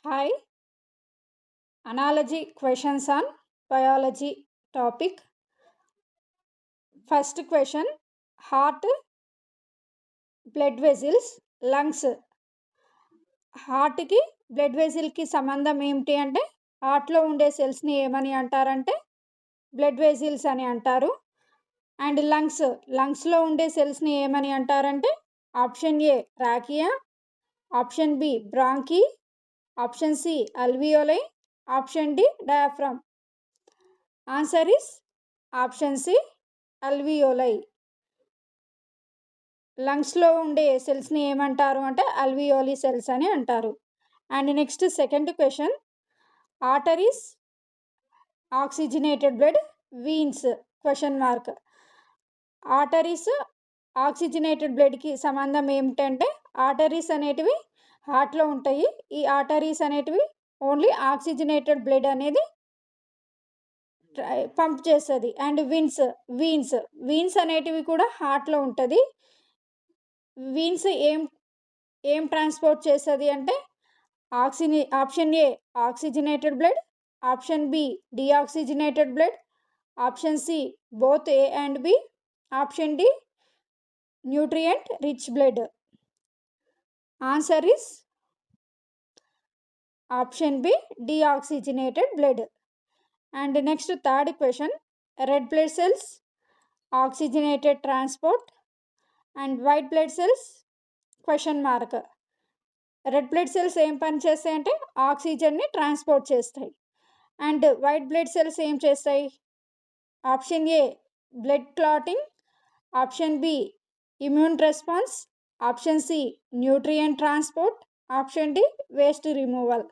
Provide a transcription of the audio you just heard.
Hi, analogy questions on biology topic. First question, heart, blood vessels, lungs. హార్ట్కి blood వెజిల్కి సంబంధం ఏమిటి అంటే హార్ట్లో ఉండే సెల్స్ని ఏమని అంటారంటే బ్లడ్ వెజిల్స్ అని అంటారు. అండ్ లంగ్స్లో ఉండే సెల్స్ని ఏమని అంటారంటే option A trachea, option B bronchi, option C alveoli, option D diaphragm. Answer is option C alveoli. లంగ్స్లో ఉండే సెల్స్ని ఏమంటారు అంటే అల్వియోలీ సెల్స్ అని అంటారు. And next second question, arteries, oxygenated blood, veins question mark. Arteries, oxygenated బ్లడ్కి సంబంధం ఏమిటంటే ఆర్టరీస్ అనేటివి హార్ట్లో ఉంటాయి. ఈ ఆర్టరీస్ అనేటివి ఓన్లీ ఆక్సిజనేటెడ్ బ్లడ్ అనేది పంప్ చేస్తుంది. అండ్ వీన్స్ అనేటివి కూడా హార్ట్లో ఉంటుంది. వీన్స్ ఏం ట్రాన్స్పోర్ట్ చేస్తుంది అంటే option A oxygenated blood, option B deoxygenated blood, option C both A and B, option D nutrient rich blood. Answer is option B deoxygenated blood. And next third question, red blood cells, oxygenated transport and white blood cells question mark. Red blood cells ఏం పని చేస్తాయి అంటే ఆక్సిజన్ని transport చేస్తాయి. And white blood cells ఏం చేస్తాయి? Option A blood clotting, option B immune response, option C nutrient transport, option D waste removal.